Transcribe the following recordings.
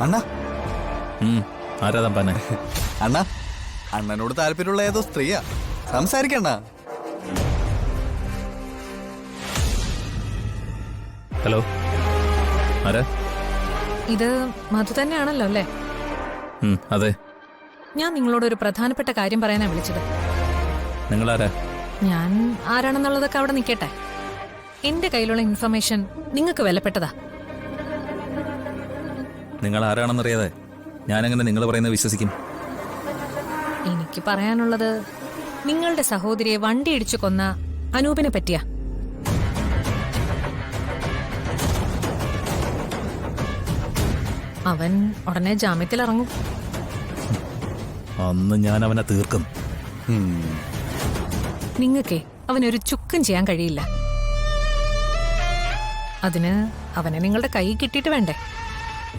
അണ്ണ ആരാ തമ്പാനെ? അണ്ണ അണ്ണനോട് താല്പര്യമുള്ള ഏതോ സ്ത്രീയാ. സംസാരിക്കണ്ണ. ഹലോ, ആരാ? ഇത് മധു തന്നെയാണല്ലോ അല്ലേ? അതെ. ഞാൻ നിങ്ങളോട് ഒരു പ്രധാനപ്പെട്ട കാര്യം പറയാനാ വിളിച്ചത്. നിങ്ങളാരാ? ഞാൻ ആരാണെന്നുള്ളതൊക്കെ അവിടെ നിൽക്കട്ടെ. എന്റെ കയ്യിലുള്ള ഇൻഫർമേഷൻ നിങ്ങൾക്ക് വിലപ്പെട്ടതാ. നിങ്ങൾ ആരാണെന്നറിയാതെ ഞാനെങ്ങനെ നിങ്ങൾ പറയുന്നത് വിശ്വസിക്കും? എനിക്ക് പറയാനുള്ളത് നിങ്ങളുടെ സഹോദരിയെ വണ്ടി ഇടിച്ചു കൊന്ന അനൂപിനെ പറ്റിയാ. അവൻ ഉടനെ ജാമ്യത്തിൽ ഇറങ്ങും. അന്ന് ഞാൻ അവനെ തീർക്കും. നിങ്ങൾക്കേ അവനൊരു ചുക്കും ചെയ്യാൻ കഴിയില്ല. അതിന് അവനെ നിങ്ങളുടെ കൈ കിട്ടിയിട്ട് വേണ്ടേ?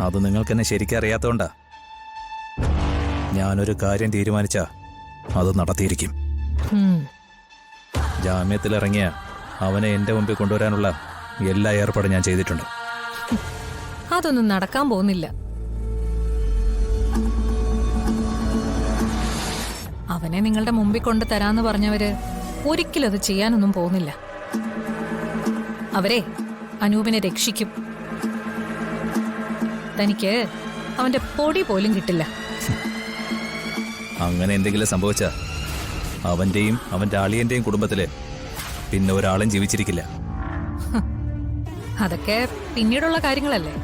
അത് നിങ്ങൾക്കെന്നെ ശരിക്കും അറിയാത്തോണ്ടാ. ഞാനൊരു കാര്യം തീരുമാനിച്ച അത് നടത്തിയിരിക്കും. ജാമ്യത്തിലിറങ്ങിയ അവനെ എന്റെ മുമ്പിൽ കൊണ്ടുവരാനുള്ള എല്ലാ ഏർപ്പാടും ഞാൻ ചെയ്തിട്ടുണ്ട്. അതൊന്നും നടക്കാൻ പോകുന്നില്ല. അവനെ നിങ്ങളുടെ മുമ്പിൽ കൊണ്ട് തരാന്ന് പറഞ്ഞവര് ഒരിക്കലും അത് ചെയ്യാനൊന്നും പോകുന്നില്ല. അവരെ അനൂപിനെ രക്ഷിക്കും. തനിക്ക് അവന്റെ പൊടി പോലും കിട്ടില്ല. അങ്ങനെ എന്തെങ്കിലും സംഭവിച്ച അവന്റെയും അവന്റെ അളിയന്റെയും കുടുംബത്തില് പിന്നെ ഒരാളും ജീവിച്ചിരിക്കില്ല. അതൊക്കെ പിന്നീടുള്ള കാര്യങ്ങളല്ലേ.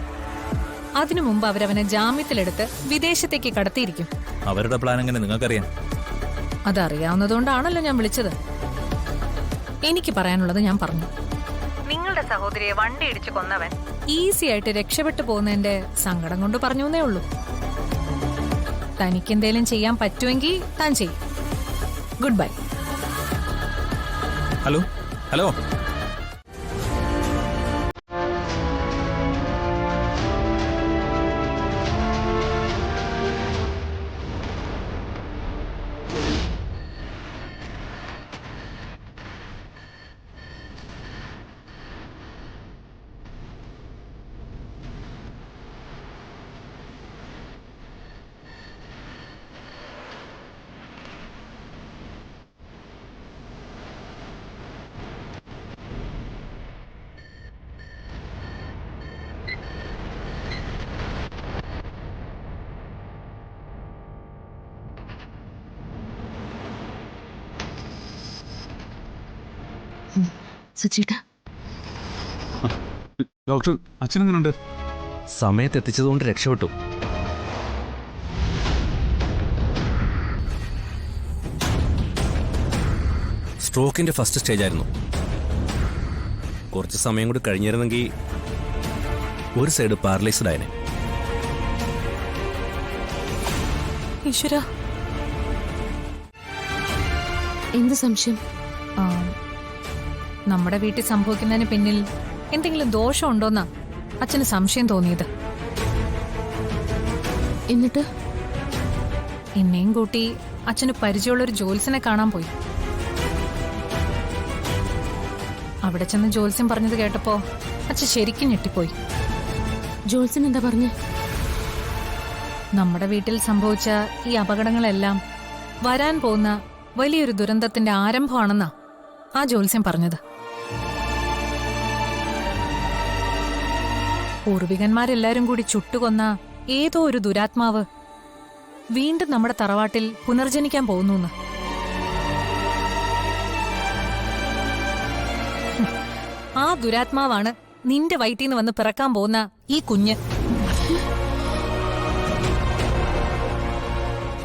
അതിനു മുമ്പ് അവരവനെ ജാമ്യത്തിലെടുത്ത് വിദേശത്തേക്ക് കടത്തിയിരിക്കും. അവരുടെ പ്ലാൻ എങ്ങനെ നിങ്ങൾക്കറിയാം? അതറിയാവുന്നതുകൊണ്ടാണല്ലോ ഞാൻ വിളിച്ചത്. എനിക്ക് പറയാനുള്ളത് ഞാൻ പറഞ്ഞു. നിങ്ങളുടെ സഹോദരിയെ വണ്ടി ഇടിച്ചു കൊന്നവൻ ഈസി ആയിട്ട് രക്ഷപ്പെട്ടു പോകുന്നതിന്റെ സങ്കടം കൊണ്ട് പറഞ്ഞു എന്നേ ഉള്ളൂ. തനിക്കെന്തേലും ചെയ്യാൻ പറ്റുമെങ്കിൽ താൻ ചെയ്യും. Good bye. ഹലോ ഹലോ, സുചേട്ടാ, ഡോക്ടർ അച്ഛനെങ്ങനുണ്ട്? സമയത്ത് എത്തിച്ചതുകൊണ്ട് രക്ഷപ്പെട്ടു. സ്ട്രോക്കിന്റെ ഫസ്റ്റ് സ്റ്റേജ് ആയിരുന്നു. കുറച്ച് സമയം കൂടി കഴിഞ്ഞിരുന്നെങ്കിൽ ഒരു സൈഡ് പാരലൈസ്ഡ് ആയനെ. ഈശ്വര, എന്ത് സംശയം? നമ്മുടെ വീട്ടിൽ സംഭവിക്കുന്നതിന് പിന്നിൽ എന്തെങ്കിലും ദോഷമുണ്ടോന്നാ അച്ഛന് സംശയം തോന്നിയത്. എന്നിട്ട് എന്നെയും കൂട്ടി അച്ഛന് പരിചയമുള്ളൊരു ജോത്സ്യനെ കാണാൻ പോയി. അവിടെ ചെന്ന് ജോത്സ്യം പറഞ്ഞത് കേട്ടപ്പോ അച്ഛൻ ശരിക്കും ഞെട്ടിപ്പോയി. ജോത്സ്യൻ എന്താ പറഞ്ഞേ? നമ്മുടെ വീട്ടിൽ സംഭവിച്ച ഈ അപകടങ്ങളെല്ലാം വരാൻ പോകുന്ന വലിയൊരു ദുരന്തത്തിന്റെ ആരംഭമാണെന്നാ ആ ജോത്സ്യം പറഞ്ഞത്. പൂർവികന്മാരെല്ലാരും കൂടി ചുട്ടുകൊന്ന ഏതോ ഒരു ദുരാത്മാവ് വീണ്ടും നമ്മുടെ തറവാട്ടിൽ പുനർജനിക്കാൻ പോകുന്നു. ആ ദുരാത്മാവാണ് നിന്റെ വയറ്റീന്ന് വന്ന് പിറക്കാൻ പോകുന്ന ഈ കുഞ്ഞ്.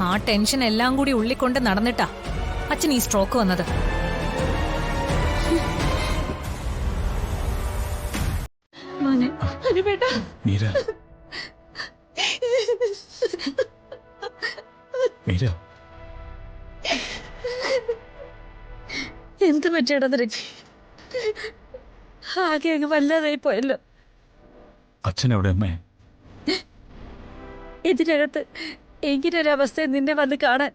ആ ടെൻഷൻ എല്ലാം കൂടി ഉള്ളിക്കൊണ്ട് നടന്നിട്ടാ അച്ഛൻ ഈ സ്ട്രോക്ക് വന്നത്. മീര, മീര, എന്ത് പറ്റിയടാ നിനക്ക്? ആകെ അങ്ങ് വല്ലാതായി പോയല്ലോ. അച്ഛൻ എവിടെ അമ്മേ? ഇതിനകത്ത് എങ്ങനൊരവസ്ഥ നിന്നെ വന്ന് കാണാൻ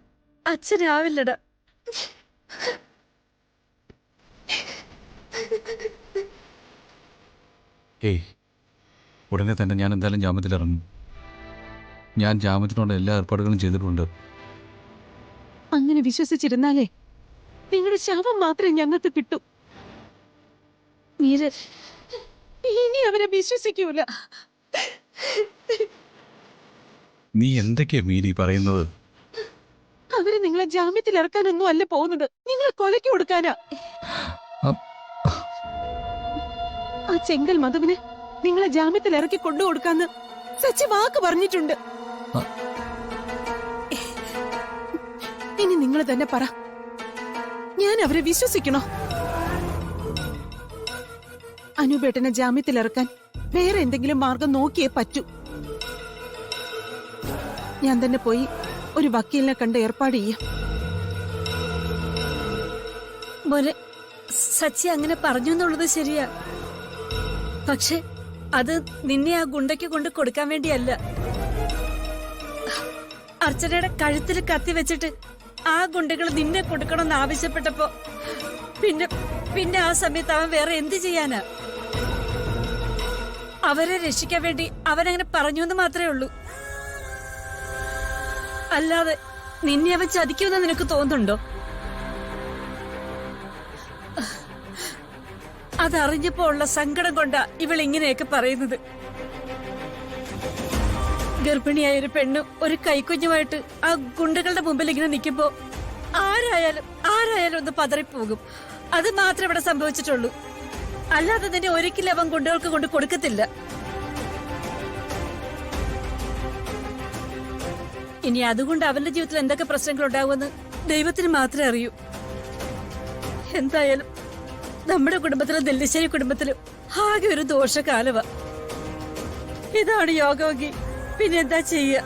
അച്ഛനാവില്ലടാ. ഏയ്, ഉടനെ തന്നെ ഞാൻ എന്തായാലും ജാമ്യത്തിലിറങ്ങും. ഞാൻ ജാമ്യത്തിനുള്ള എല്ലാ ഏർപ്പാടുകളും ചെയ്തിട്ടുണ്ട്. അങ്ങനെ വിശ്വസിച്ചിരുന്നാലേ നിങ്ങളുടെ ശവം മാത്രമേ ഞങ്ങൾക്ക് കിട്ടൂ. മീര, ഇനി അവരെ വിശ്വസിക്കൂല. നീ എന്തൊക്കെയാ മീരി പറയുന്നത്? അവര് നിങ്ങളെ ജാമ്യത്തിൽ ഇറക്കാനൊന്നും അല്ല പോകുന്നത്, നിങ്ങളെ കൊലയ്ക്ക് കൊടുക്കാനാ. അ- ആ ചെങ്കൽ മധുവിന് നിങ്ങളെ ജാമ്യത്തിൽ ഇറക്കി കൊണ്ടുകൊടുക്കാന്ന് സച്ചി വാക്ക് പറഞ്ഞിട്ടുണ്ട്. ഇനി നിങ്ങൾ തന്നെ പറ, ഞാൻ അവരെ വിശ്വസിക്കണോ? അനുപേട്ടനെ ജാമ്യത്തിൽ ഇറക്കാൻ വേറെ എന്തെങ്കിലും മാർഗം നോക്കിയേ പറ്റൂ. ഞാൻ തന്നെ പോയി ഒരു വക്കീലിനെ കണ്ട് ഏർപ്പാട് ചെയ്യാം. മോനെ, സച്ചി അങ്ങനെ പറഞ്ഞു എന്നുള്ളത് ശരിയാ. പക്ഷെ അത് നിന്നെ ആ ഗുണ്ടയ്ക്ക് കൊണ്ട് കൊടുക്കാൻ വേണ്ടിയല്ല. അർച്ചനയുടെ കഴുത്തിൽ കത്തി വെച്ചിട്ട് ആ ഗുണ്ടകൾ നിന്നെ കൊടുക്കണമെന്ന് ആവശ്യപ്പെട്ടപ്പോ പിന്നെ ആ സമയത്ത് അവൻ വേറെ എന്ത് ചെയ്യാനാ? അവരെ രക്ഷിക്കാൻ വേണ്ടി അവനങ്ങനെ പറഞ്ഞു എന്ന് മാത്രമേ ഉള്ളൂ. അല്ലാതെ നിന്നെ അവൻ ചതിക്കുമെന്ന് നിനക്ക് തോന്നുന്നുണ്ടോ? അതറിഞ്ഞപ്പോ ഉള്ള സങ്കടം കൊണ്ടാ ഇവൾ ഇങ്ങനെയൊക്കെ പറയുന്നത്. ഗർഭിണിയായ ഒരു പെണ്ണ് ഒരു കൈക്കുഞ്ഞുമായിട്ട് ആ ഗുണ്ടകളുടെ മുമ്പിൽ ഇങ്ങനെ നിൽക്കുമ്പോ ആരായാലും ഒന്ന് പതറിപ്പോകും. അത് മാത്രമേ ഇവിടെ സംഭവിച്ചിട്ടുള്ളൂ. അല്ലാതെ നിന്നെ ഒരിക്കലും അവൻ ഗുണ്ടകൾക്ക് കൊണ്ട് കൊടുക്കത്തില്ല. ഇനി അതുകൊണ്ട് അവന്റെ ജീവിതത്തിൽ എന്തൊക്കെ പ്രശ്നങ്ങൾ ഉണ്ടാകുമെന്ന് ദൈവത്തിന് മാത്രമേ അറിയൂ. എന്തായാലും നമ്മുടെ കുടുംബത്തിലും നെല്ലിശ്ശേരി കുടുംബത്തിലും ആകെ ഒരു ദോഷകാലവാ. ഇതാണ് യോഗോഗി. പിന്നെന്താ ചെയ്യ?